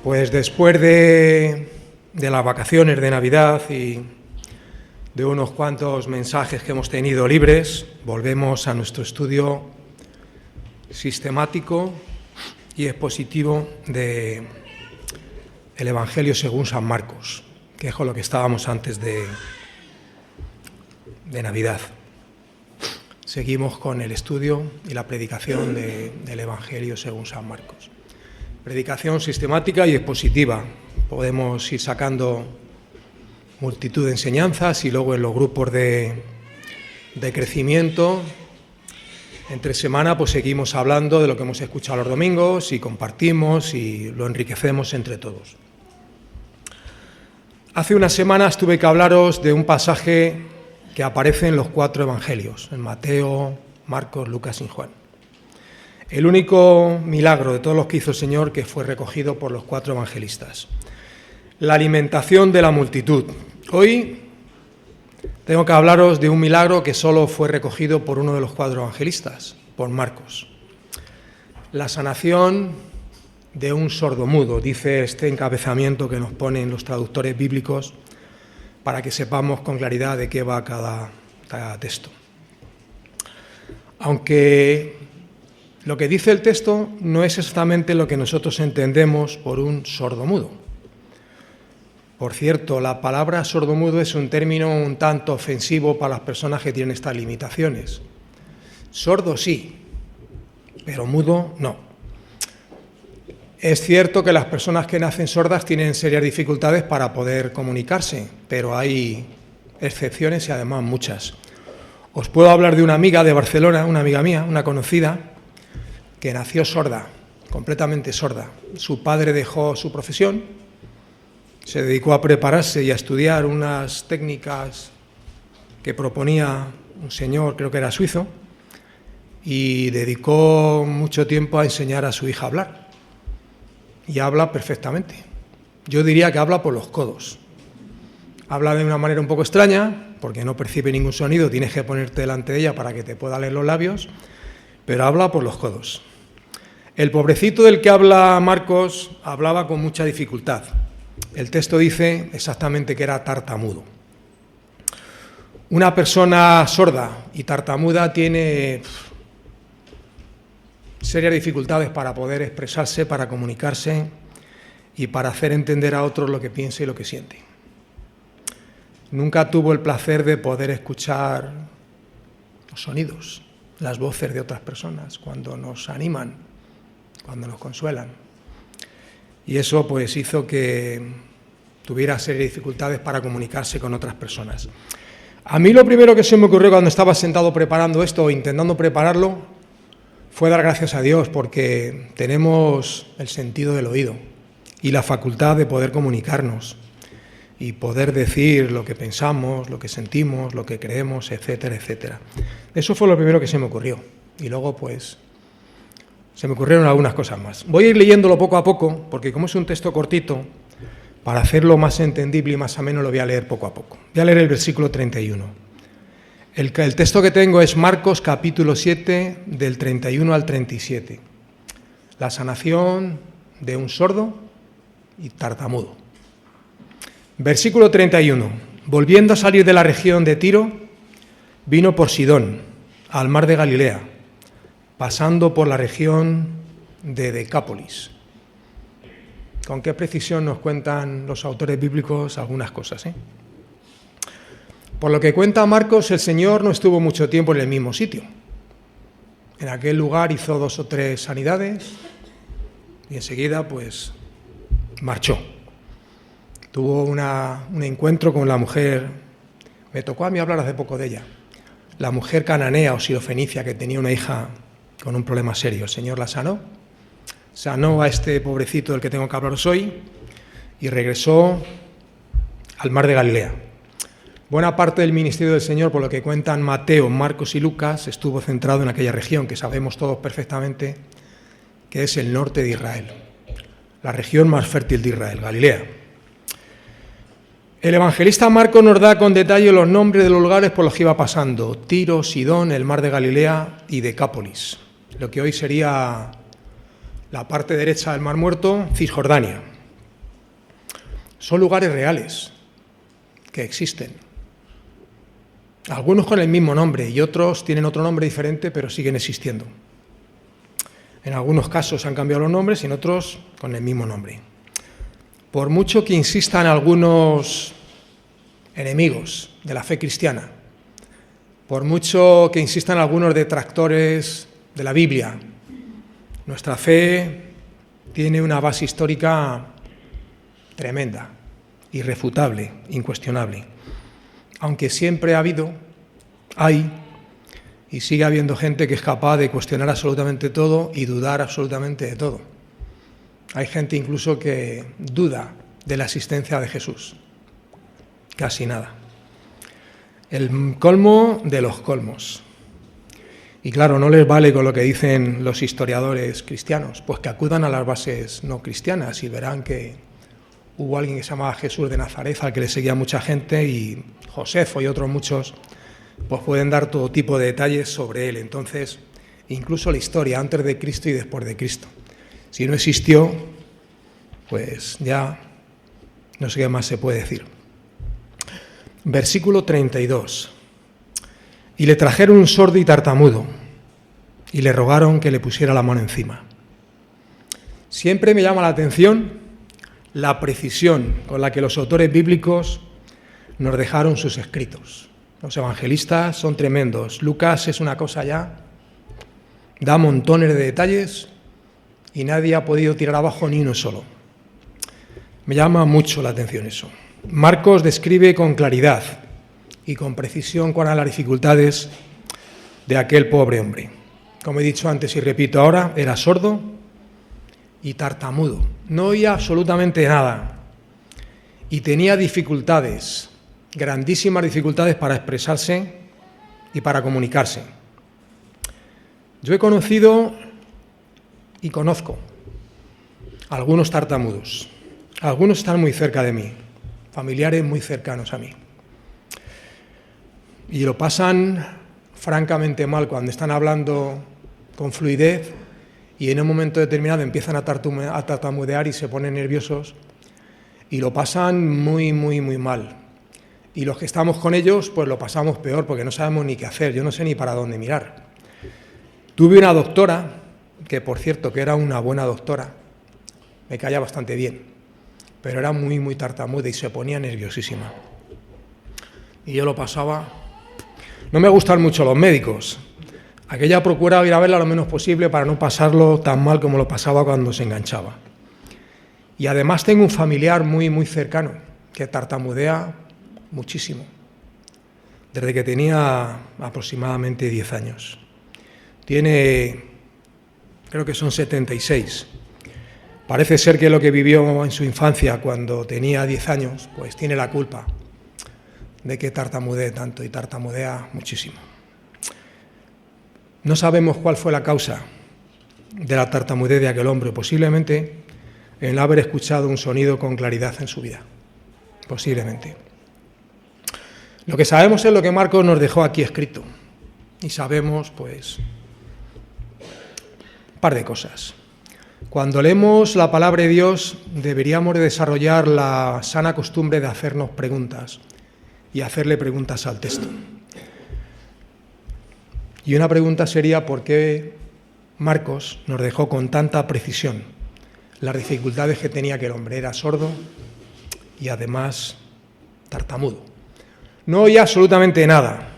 Pues después de las vacaciones de Navidad y de unos cuantos mensajes que hemos tenido libres, volvemos a nuestro estudio sistemático y expositivo del Evangelio según San Marcos, que es con lo que estábamos antes de Navidad. Seguimos con el estudio y la predicación del Evangelio según San Marcos. Predicación sistemática y expositiva. Podemos ir sacando multitud de enseñanzas y luego en los grupos de crecimiento, entre semana, pues seguimos hablando de lo que hemos escuchado los domingos y compartimos y lo enriquecemos entre todos. Hace unas semanas tuve que hablaros de un pasaje que aparece en los 4 evangelios, en Mateo, Marcos, Lucas y Juan. El único milagro de todos los que hizo el Señor que fue recogido por los 4 evangelistas. La alimentación de la multitud. Hoy tengo que hablaros de un milagro que solo fue recogido por uno de los 4 evangelistas, por Marcos. La sanación de un sordomudo, dice este encabezamiento que nos ponen los traductores bíblicos para que sepamos con claridad de qué va cada texto. Aunque lo que dice el texto no es exactamente lo que nosotros entendemos por un sordomudo. Por cierto, la palabra sordomudo es un término un tanto ofensivo para las personas que tienen estas limitaciones. Sordo sí, pero mudo no. Es cierto que las personas que nacen sordas tienen serias dificultades para poder comunicarse, pero hay excepciones y además muchas. Os puedo hablar de una amiga de Barcelona, una amiga mía, una conocida, que nació sorda, completamente sorda. Su padre dejó su profesión, se dedicó a prepararse y a estudiar unas técnicas que proponía un señor, creo que era suizo, y dedicó mucho tiempo a enseñar a su hija a hablar. Y habla perfectamente. Yo diría que habla por los codos. Habla de una manera un poco extraña, porque no percibe ningún sonido, tienes que ponerte delante de ella para que te pueda leer los labios, pero habla por los codos. El pobrecito del que habla Marcos hablaba con mucha dificultad. El texto dice exactamente que era tartamudo. Una persona sorda y tartamuda tiene serias dificultades para poder expresarse, para comunicarse y para hacer entender a otros lo que piensa y lo que siente. Nunca tuvo el placer de poder escuchar los sonidos, las voces de otras personas, cuando nos animan, cuando nos consuelan. Y eso pues hizo que tuviera serias dificultades para comunicarse con otras personas. A mí lo primero que se me ocurrió cuando estaba sentado preparando esto o intentando prepararlo fue dar gracias a Dios porque tenemos el sentido del oído y la facultad de poder comunicarnos y poder decir lo que pensamos, lo que sentimos, lo que creemos, etcétera, etcétera. Eso fue lo primero que se me ocurrió y luego pues se me ocurrieron algunas cosas más. Voy a ir leyéndolo poco a poco porque como es un texto cortito, para hacerlo más entendible y más ameno lo voy a leer poco a poco. Voy a leer el versículo 31. El texto que tengo es Marcos capítulo 7, del 31 al 37. La sanación de un sordo y tartamudo. Versículo 31. Volviendo a salir de la región de Tiro, vino por Sidón, al mar de Galilea, pasando por la región de Decápolis. Con qué precisión nos cuentan los autores bíblicos algunas cosas, ¿eh? Por lo que cuenta Marcos, el Señor no estuvo mucho tiempo en el mismo sitio. En aquel lugar hizo 2 o 3 sanidades y enseguida pues marchó. Tuvo un encuentro con la mujer, me tocó a mí hablar hace poco de ella, la mujer cananea o sirofenicia que tenía una hija con un problema serio. El Señor la sanó a este pobrecito del que tengo que hablaros hoy y regresó al mar de Galilea. Buena parte del ministerio del Señor, por lo que cuentan Mateo, Marcos y Lucas, estuvo centrado en aquella región que sabemos todos perfectamente que es el norte de Israel, la región más fértil de Israel, Galilea. El evangelista Marcos nos da con detalle los nombres de los lugares por los que iba pasando: Tiro, Sidón, el mar de Galilea y Decápolis, lo que hoy sería la parte derecha del Mar Muerto, Cisjordania. Son lugares reales que existen. Algunos con el mismo nombre y otros tienen otro nombre diferente, pero siguen existiendo. En algunos casos han cambiado los nombres y en otros con el mismo nombre. Por mucho que insistan algunos enemigos de la fe cristiana, por mucho que insistan algunos detractores de la Biblia, nuestra fe tiene una base histórica tremenda, irrefutable, incuestionable. Aunque siempre hay y sigue habiendo gente que es capaz de cuestionar absolutamente todo y dudar absolutamente de todo. Hay gente incluso que duda de la existencia de Jesús. Casi nada. El colmo de los colmos. Y claro, no les vale con lo que dicen los historiadores cristianos, pues que acudan a las bases no cristianas y verán que hubo alguien que se llamaba Jesús de Nazaret, al que le seguía mucha gente, y Josefo y otros muchos, pues pueden dar todo tipo de detalles sobre él. Entonces, incluso la historia antes de Cristo y después de Cristo. Si no existió, pues ya no sé qué más se puede decir. Versículo 32. Y le trajeron un sordo y tartamudo, y le rogaron que le pusiera la mano encima. Siempre me llama la atención la precisión con la que los autores bíblicos nos dejaron sus escritos. Los evangelistas son tremendos. Lucas es una cosa ya, da montones de detalles y nadie ha podido tirar abajo ni uno solo. Me llama mucho la atención eso. Marcos describe con claridad y con precisión cuáles eran las dificultades de aquel pobre hombre. Como he dicho antes y repito ahora, era sordo y tartamudo. No oía absolutamente nada y tenía dificultades, grandísimas dificultades para expresarse y para comunicarse. Yo he conocido y conozco algunos tartamudos. Algunos están muy cerca de mí, familiares muy cercanos a mí. Y lo pasan francamente mal cuando están hablando con fluidez y en un momento determinado empiezan a tartamudear y se ponen nerviosos y lo pasan muy, muy, muy mal. Y los que estamos con ellos, pues lo pasamos peor porque no sabemos ni qué hacer, yo no sé ni para dónde mirar. Tuve una doctora, que por cierto que era una buena doctora, me caía bastante bien, pero era muy, muy tartamuda y se ponía nerviosísima. Y yo lo pasaba. No me gustan mucho los médicos. Aquella procuraba ir a verla lo menos posible para no pasarlo tan mal como lo pasaba cuando se enganchaba. Y además tengo un familiar muy, muy cercano que tartamudea muchísimo, desde que tenía aproximadamente 10 años. Tiene, creo que son 76. Parece ser que lo que vivió en su infancia cuando tenía 10 años, pues tiene la culpa de que tartamudee tanto y tartamudea muchísimo. No sabemos cuál fue la causa de la tartamudez de aquel hombre, posiblemente el no haber escuchado un sonido con claridad en su vida, posiblemente. Lo que sabemos es lo que Marcos nos dejó aquí escrito y sabemos, pues, un par de cosas. Cuando leemos la palabra de Dios deberíamos de desarrollar la sana costumbre de hacernos preguntas y hacerle preguntas al texto. Y una pregunta sería ¿por qué Marcos nos dejó con tanta precisión las dificultades que tenía aquel hombre? Era sordo y además tartamudo. No oía absolutamente nada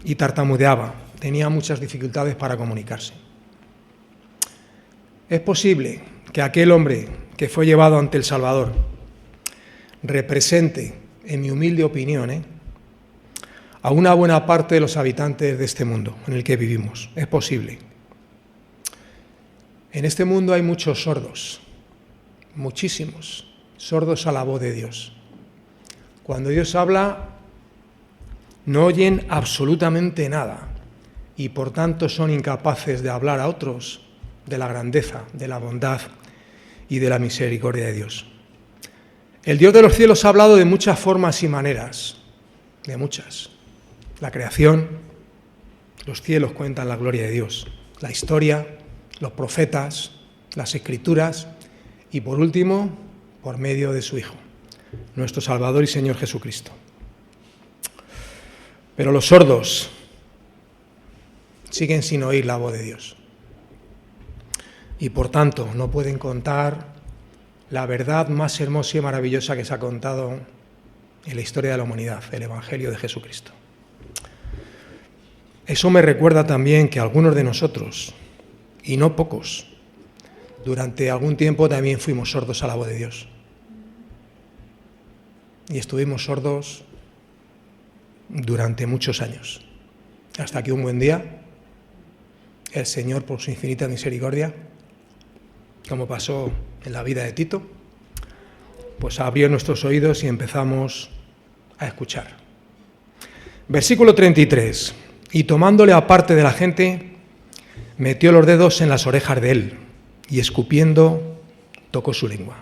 y tartamudeaba. Tenía muchas dificultades para comunicarse. Es posible que aquel hombre que fue llevado ante el Salvador represente, en mi humilde opinión, a una buena parte de los habitantes de este mundo en el que vivimos. Es posible. En este mundo hay muchos sordos, muchísimos, sordos a la voz de Dios. Cuando Dios habla, no oyen absolutamente nada y por tanto son incapaces de hablar a otros de la grandeza, de la bondad y de la misericordia de Dios. El Dios de los cielos ha hablado de muchas formas y maneras, de muchas. La creación, los cielos cuentan la gloria de Dios, la historia, los profetas, las Escrituras y, por último, por medio de su Hijo, nuestro Salvador y Señor Jesucristo. Pero los sordos siguen sin oír la voz de Dios y, por tanto, no pueden contar la verdad más hermosa y maravillosa que se ha contado en la historia de la humanidad, el Evangelio de Jesucristo. Eso me recuerda también que algunos de nosotros, y no pocos, durante algún tiempo también fuimos sordos a la voz de Dios. Y estuvimos sordos durante muchos años, hasta que un buen día el Señor, por su infinita misericordia, como pasó en la vida de Tito, pues abrió nuestros oídos y empezamos a escuchar. Versículo 33. Y tomándole aparte de la gente, metió los dedos en las orejas de él y escupiendo tocó su lengua.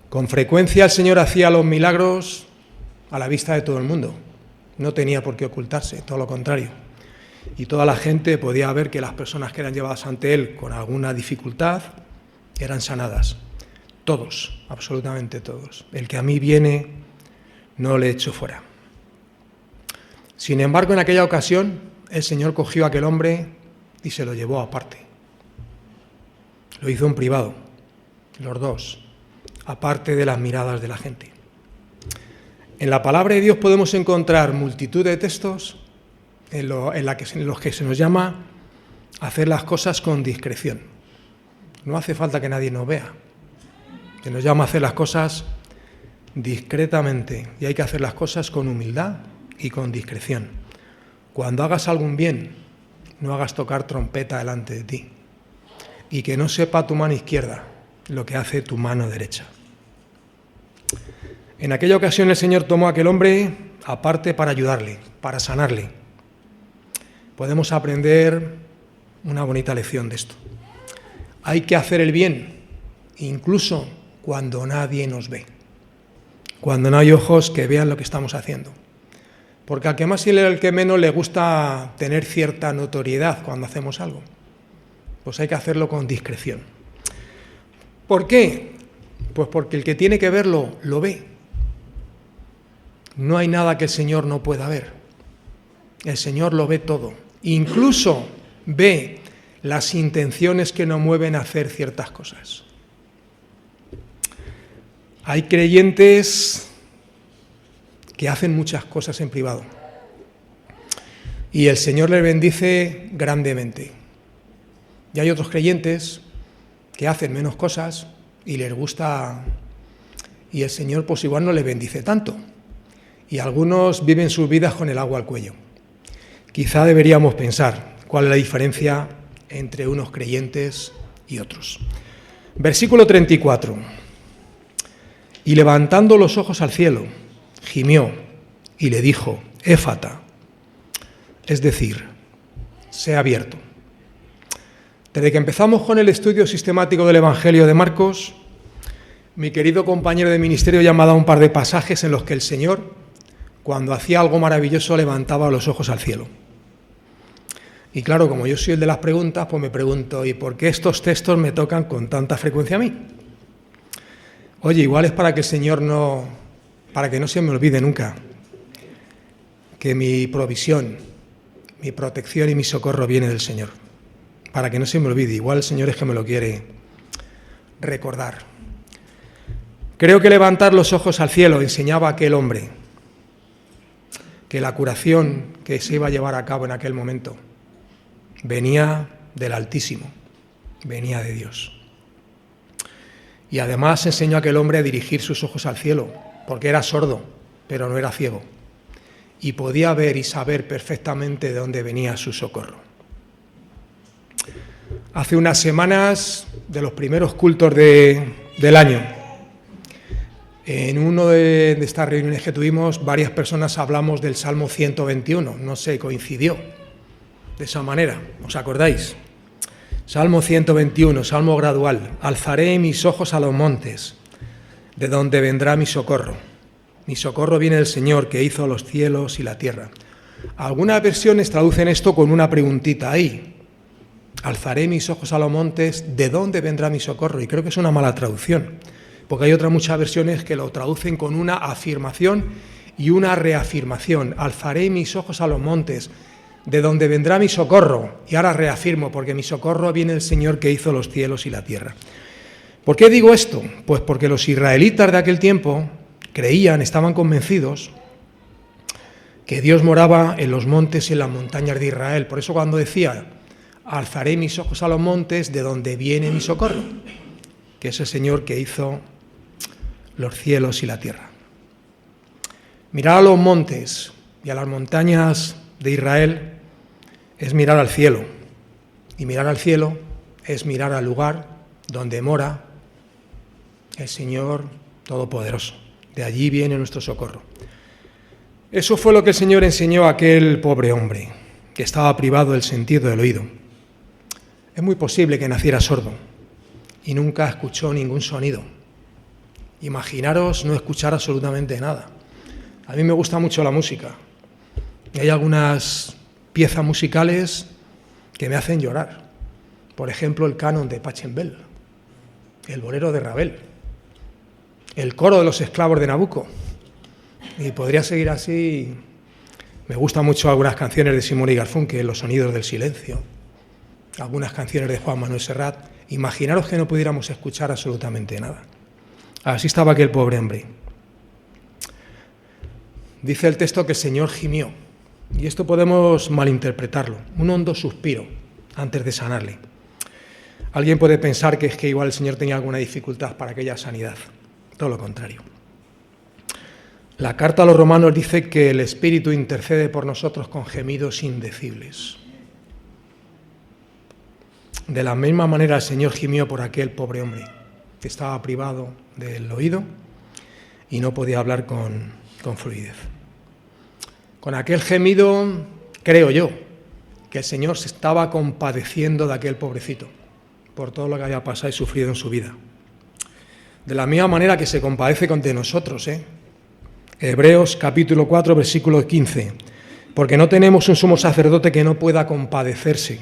Con frecuencia el Señor hacía los milagros a la vista de todo el mundo. No tenía por qué ocultarse, todo lo contrario. Y toda la gente podía ver que las personas que eran llevadas ante él con alguna dificultad eran sanadas. Todos, absolutamente todos. El que a mí viene, no le echo fuera. Sin embargo, en aquella ocasión, el Señor cogió a aquel hombre y se lo llevó aparte. Lo hizo en privado, los dos, aparte de las miradas de la gente. En la palabra de Dios podemos encontrar multitud de textos en los que se nos llama a hacer las cosas con discreción. No hace falta que nadie nos vea. Se nos llama a hacer las cosas discretamente y hay que hacer las cosas con humildad y con discreción. Cuando hagas algún bien, no hagas tocar trompeta delante de ti y que no sepa tu mano izquierda lo que hace tu mano derecha. En aquella ocasión el Señor tomó a aquel hombre aparte para ayudarle, para sanarle. Podemos aprender una bonita lección de esto. Hay que hacer el bien, incluso cuando nadie nos ve, cuando no hay ojos que vean lo que estamos haciendo. Porque al que más y al que menos le gusta tener cierta notoriedad cuando hacemos algo, pues hay que hacerlo con discreción. ¿Por qué? Pues porque el que tiene que verlo, lo ve. No hay nada que el Señor no pueda ver. El Señor lo ve todo. Incluso ve las intenciones que nos mueven a hacer ciertas cosas. Hay creyentes que hacen muchas cosas en privado y el Señor les bendice grandemente. Y hay otros creyentes que hacen menos cosas y les gusta, y el Señor pues igual no les bendice tanto. Y algunos viven sus vidas con el agua al cuello. Quizá deberíamos pensar cuál es la diferencia entre unos creyentes y otros. Versículo 34. Y levantando los ojos al cielo, gimió y le dijo, Éfata, es decir, sea abierto. Desde que empezamos con el estudio sistemático del Evangelio de Marcos, mi querido compañero de ministerio ya me ha dado un par de pasajes en los que el Señor, cuando hacía algo maravilloso, levantaba los ojos al cielo. Y claro, como yo soy el de las preguntas, pues me pregunto, ¿y por qué estos textos me tocan con tanta frecuencia a mí? Oye, igual es para que el Señor para que no se me olvide nunca que mi provisión, mi protección y mi socorro viene del Señor. Para que no se me olvide, igual el Señor es que me lo quiere recordar. Creo que levantar los ojos al cielo enseñaba a aquel hombre que la curación que se iba a llevar a cabo en aquel momento venía del Altísimo, venía de Dios. Y además enseñó a aquel hombre a dirigir sus ojos al cielo, porque era sordo, pero no era ciego, y podía ver y saber perfectamente de dónde venía su socorro. Hace unas semanas, de los primeros cultos del año, en una de estas reuniones que tuvimos, varias personas hablamos del Salmo 121, no sé, coincidió de esa manera, ¿os acordáis? Salmo 121, Salmo gradual. Alzaré mis ojos a los montes, de donde vendrá mi socorro. Mi socorro viene del Señor, que hizo los cielos y la tierra. Algunas versiones traducen esto con una preguntita ahí. alzaré mis ojos a los montes, ¿de dónde vendrá mi socorro? Y creo que es una mala traducción, porque hay otras muchas versiones que lo traducen con una afirmación y una reafirmación. Alzaré mis ojos a los montes, ¿de dónde vendrá mi socorro? Y ahora reafirmo, porque mi socorro viene del Señor que hizo los cielos y la tierra. ¿Por qué digo esto? Pues porque los israelitas de aquel tiempo creían, estaban convencidos que Dios moraba en los montes y en las montañas de Israel. Por eso cuando decía, alzaré mis ojos a los montes, ¿de donde viene mi socorro? Que es el Señor que hizo los cielos y la tierra. Mirar a los montes y a las montañas de Israel es mirar al cielo. Y mirar al cielo es mirar al lugar donde mora el Señor Todopoderoso. De allí viene nuestro socorro. Eso fue lo que el Señor enseñó a aquel pobre hombre que estaba privado del sentido del oído. Es muy posible que naciera sordo y nunca escuchó ningún sonido. Imaginaros no escuchar absolutamente nada. A mí me gusta mucho la música y hay algunas piezas musicales que me hacen llorar. Por ejemplo, el canon de Pachelbel, el bolero de Ravel, el coro de los esclavos de Nabucco. Y podría seguir así. Me gustan mucho algunas canciones de Simón y Garfunkel, Los sonidos del silencio, algunas canciones de Juan Manuel Serrat. Imaginaros que no pudiéramos escuchar absolutamente nada. Así estaba aquel pobre hombre. Dice el texto que el Señor gimió, y esto podemos malinterpretarlo, un hondo suspiro antes de sanarle. Alguien puede pensar que es que igual el Señor tenía alguna dificultad para aquella sanidad. Todo lo contrario. La carta a los romanos dice que el Espíritu intercede por nosotros con gemidos indecibles. De la misma manera el Señor gimió por aquel pobre hombre que estaba privado del oído y no podía hablar con fluidez. Con aquel gemido, creo yo, que el Señor se estaba compadeciendo de aquel pobrecito por todo lo que había pasado y sufrido en su vida. De la misma manera que se compadece de nosotros, Hebreos capítulo 4, versículo 15. Porque no tenemos un sumo sacerdote que no pueda compadecerse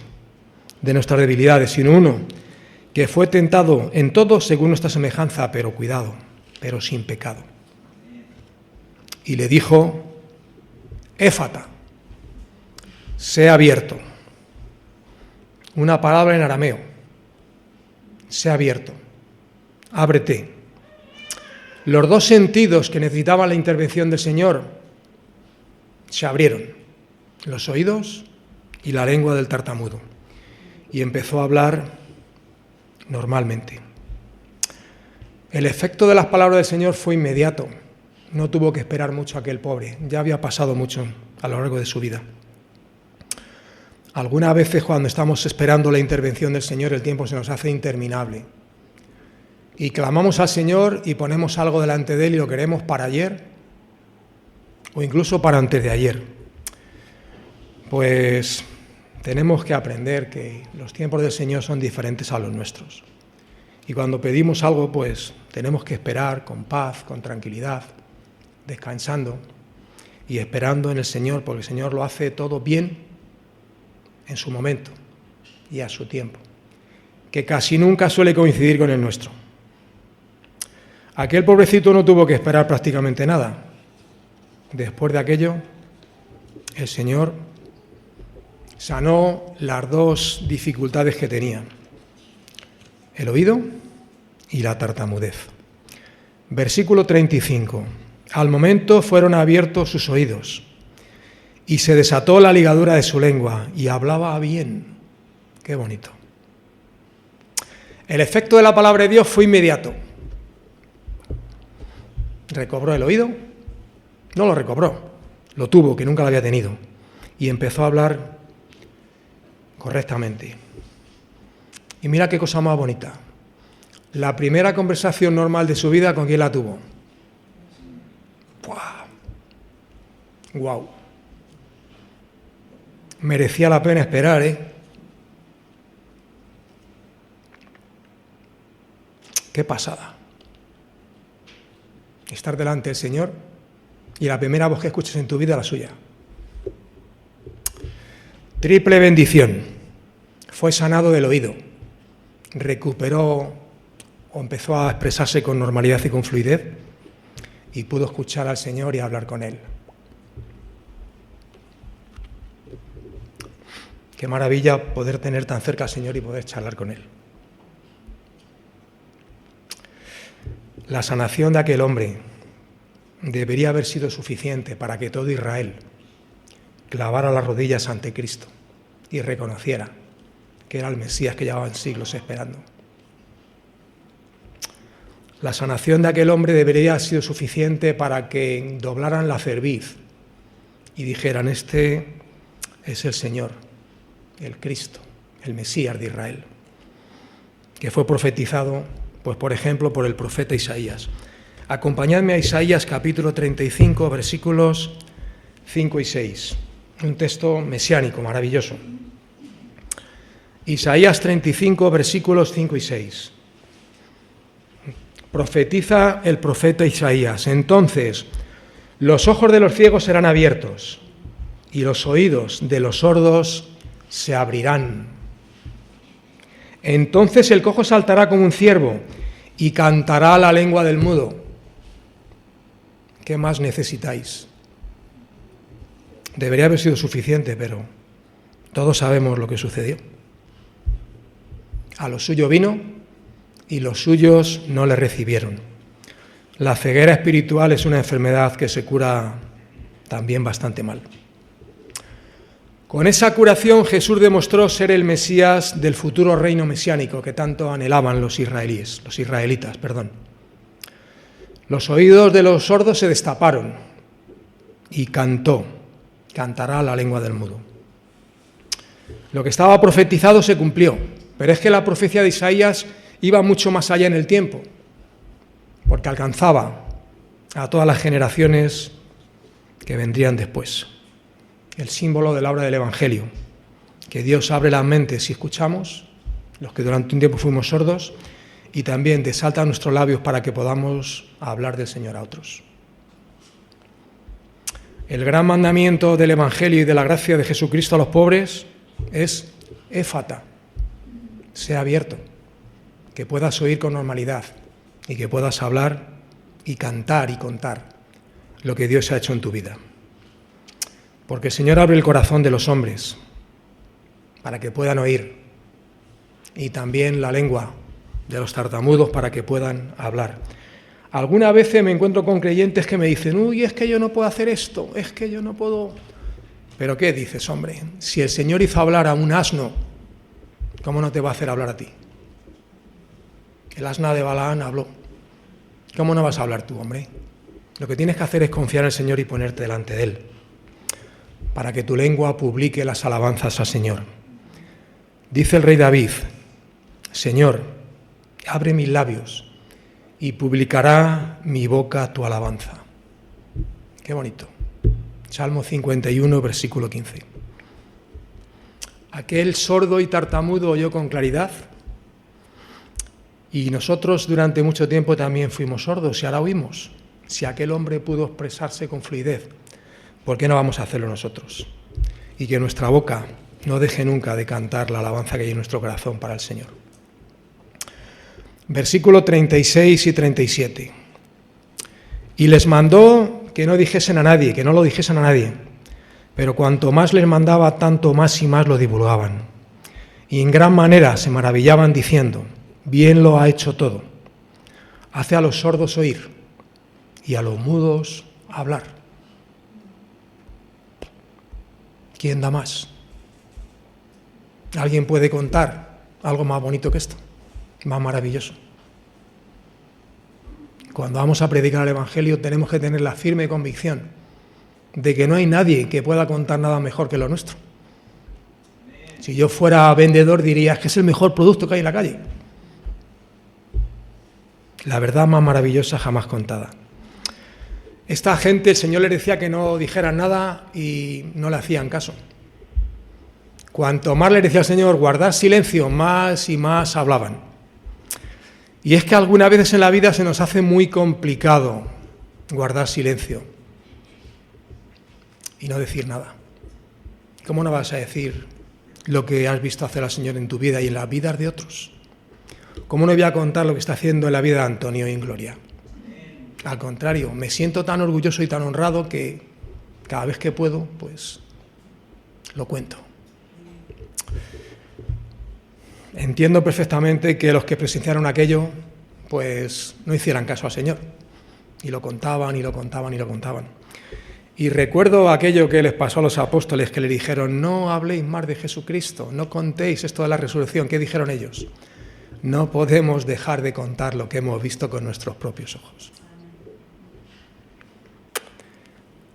de nuestras debilidades, sino uno que fue tentado en todo según nuestra semejanza, pero cuidado, pero sin pecado. Y le dijo, Éfata, sea abierto. Una palabra en arameo, sea abierto, ábrete. Los dos sentidos que necesitaban la intervención del Señor se abrieron, los oídos y la lengua del tartamudo, y empezó a hablar normalmente. El efecto de las palabras del Señor fue inmediato, no tuvo que esperar mucho aquel pobre, ya había pasado mucho a lo largo de su vida. Algunas veces cuando estamos esperando la intervención del Señor el tiempo se nos hace interminable. Y clamamos al Señor y ponemos algo delante de Él y lo queremos para ayer o incluso para antes de ayer. Pues tenemos que aprender que los tiempos del Señor son diferentes a los nuestros. Y cuando pedimos algo, pues tenemos que esperar con paz, con tranquilidad, descansando y esperando en el Señor, porque el Señor lo hace todo bien en su momento y a su tiempo, que casi nunca suele coincidir con el nuestro. Aquel pobrecito no tuvo que esperar prácticamente nada. Después de aquello, el Señor sanó las dos dificultades que tenía, el oído y la tartamudez. Versículo 35. Al momento fueron abiertos sus oídos y se desató la ligadura de su lengua y hablaba bien. Qué bonito. El efecto de la palabra de Dios fue inmediato. ¿Recobró el oído? No lo recobró, lo tuvo, que nunca lo había tenido, y empezó a hablar correctamente. Y mira qué cosa más bonita. La primera conversación normal de su vida, ¿con quién la tuvo? ¡Guau! Merecía la pena esperar, ¡Qué pasada! Estar delante del Señor y la primera voz que escuches en tu vida la suya. Triple bendición. fue sanado del oído, recuperó o empezó a expresarse con normalidad y con fluidez y pudo escuchar al Señor y hablar con Él. Qué maravilla poder tener tan cerca al Señor y poder charlar con Él. La sanación de aquel hombre debería haber sido suficiente para que todo Israel clavara las rodillas ante Cristo y reconociera que era el Mesías que llevaban siglos esperando. La sanación de aquel hombre debería haber sido suficiente para que doblaran la cerviz y dijeran: este es el Señor, el Cristo, el Mesías de Israel, que fue profetizado, pues por ejemplo, por el profeta Isaías. Acompañadme a Isaías capítulo 35, versículos 5 y 6, un texto mesiánico maravilloso. Isaías 35, versículos 5 y 6. Profetiza el profeta Isaías: entonces los ojos de los ciegos serán abiertos y los oídos de los sordos se abrirán. Entonces el cojo saltará como un ciervo y cantará la lengua del mudo. ¿Qué más necesitáis? Debería haber sido suficiente, pero todos sabemos lo que sucedió. A lo suyo vino y los suyos no le recibieron. La ceguera espiritual es una enfermedad que se cura también bastante mal. Con esa curación Jesús demostró ser el Mesías del futuro reino mesiánico que tanto anhelaban los israelitas. Los oídos de los sordos se destaparon y cantará la lengua del mudo. Lo que estaba profetizado se cumplió, pero es que la profecía de Isaías iba mucho más allá en el tiempo, porque alcanzaba a todas las generaciones que vendrían después. El símbolo de la obra del Evangelio, que Dios abre las mentes y escuchamos, los que durante un tiempo fuimos sordos, y también desalta nuestros labios para que podamos hablar del Señor a otros. El gran mandamiento del Evangelio y de la gracia de Jesucristo a los pobres es éfata, sea abierto, que puedas oír con normalidad y que puedas hablar y cantar y contar lo que Dios ha hecho en tu vida. Porque el Señor abre el corazón de los hombres para que puedan oír y también la lengua de los tartamudos para que puedan hablar. Algunas veces me encuentro con creyentes que me dicen: uy, es que yo no puedo hacer esto, es que yo no puedo... ¿Pero qué dices, hombre? Si el Señor hizo hablar a un asno, ¿cómo no te va a hacer hablar a ti? El asna de Balaán habló. ¿Cómo no vas a hablar tú, hombre? Lo que tienes que hacer es confiar en el Señor y ponerte delante de Él, para que tu lengua publique las alabanzas al Señor. Dice el rey David: Señor, abre mis labios y publicará mi boca tu alabanza. Qué bonito. Salmo 51, versículo 15. Aquel sordo y tartamudo oyó con claridad, y nosotros durante mucho tiempo también fuimos sordos y ahora oímos. Si aquel hombre pudo expresarse con fluidez, ¿por qué no vamos a hacerlo nosotros? Y que nuestra boca no deje nunca de cantar la alabanza que hay en nuestro corazón para el Señor. Versículo 36 y 37. Y les mandó que no dijesen a nadie, que no lo dijesen a nadie, pero cuanto más les mandaba, tanto más y más lo divulgaban. Y en gran manera se maravillaban diciendo: bien lo ha hecho todo. Hace a los sordos oír y a los mudos hablar. ¿Quién da más? ¿Alguien puede contar algo más bonito que esto? Más maravilloso. Cuando vamos a predicar el Evangelio tenemos que tener la firme convicción de que no hay nadie que pueda contar nada mejor que lo nuestro. Si yo fuera vendedor diría que es el mejor producto que hay en la calle. La verdad más maravillosa jamás contada. Esta gente, el Señor les decía que no dijeran nada y no le hacían caso. Cuanto más les decía el Señor guardar silencio, más y más hablaban. Y es que algunas veces en la vida se nos hace muy complicado guardar silencio y no decir nada. ¿Cómo no vas a decir lo que has visto hacer al Señor en tu vida y en las vidas de otros. ¿Cómo no voy a contar lo que está haciendo en la vida de Antonio y en Gloria? Al contrario, me siento tan orgulloso y tan honrado que cada vez que puedo, pues lo cuento. Entiendo perfectamente que los que presenciaron aquello, pues no hicieran caso al Señor. Y lo contaban, y lo contaban, y lo contaban. Y recuerdo aquello que les pasó a los apóstoles, que le dijeron: no habléis más de Jesucristo, no contéis esto de la resurrección. ¿Qué dijeron ellos? No podemos dejar de contar lo que hemos visto con nuestros propios ojos.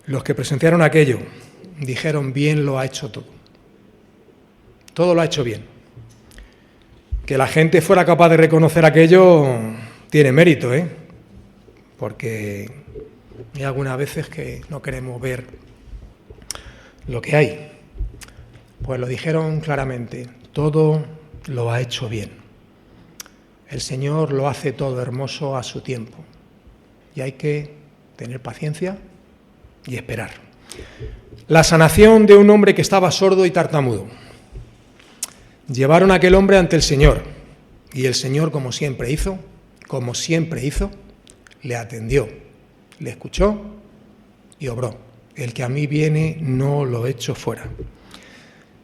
Los que presenciaron aquello dijeron: bien lo ha hecho todo. Todo lo ha hecho bien. Que la gente fuera capaz de reconocer aquello tiene mérito, porque hay algunas veces que no queremos ver lo que hay. Pues lo dijeron claramente: todo lo ha hecho bien. El Señor lo hace todo hermoso a su tiempo. Y hay que tener paciencia y esperar. La sanación de un hombre que estaba sordo y tartamudo. Llevaron a aquel hombre ante el Señor, y el Señor, como siempre hizo, le atendió, le escuchó y obró. El que a mí viene no lo echo fuera.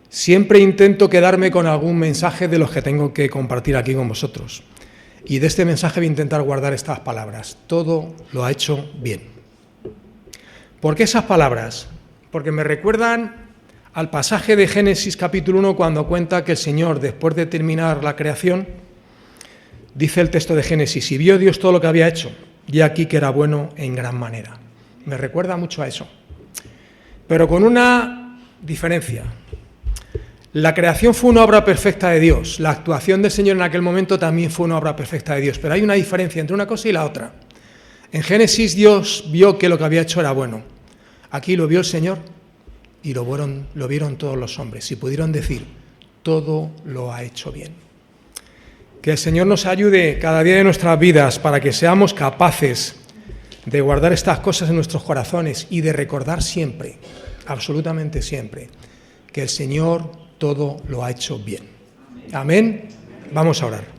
Siempre intento quedarme con algún mensaje de los que tengo que compartir aquí con vosotros. Y de este mensaje voy a intentar guardar estas palabras: todo lo ha hecho bien. ¿Por qué esas palabras? Porque me recuerdan al pasaje de Génesis capítulo 1, cuando cuenta que el Señor, después de terminar la creación, dice el texto de Génesis: y vio Dios todo lo que había hecho, y aquí que era bueno en gran manera. Me recuerda mucho a eso. Pero con una diferencia. La creación fue una obra perfecta de Dios. La actuación del Señor en aquel momento también fue una obra perfecta de Dios. Pero hay una diferencia entre una cosa y la otra. En Génesis Dios vio que lo que había hecho era bueno. Aquí lo vio el Señor y lo vieron todos los hombres y pudieron decir: todo lo ha hecho bien. Que el Señor nos ayude cada día de nuestras vidas para que seamos capaces de guardar estas cosas en nuestros corazones y de recordar siempre, absolutamente siempre, que el Señor todo lo ha hecho bien. Amén. Vamos a orar.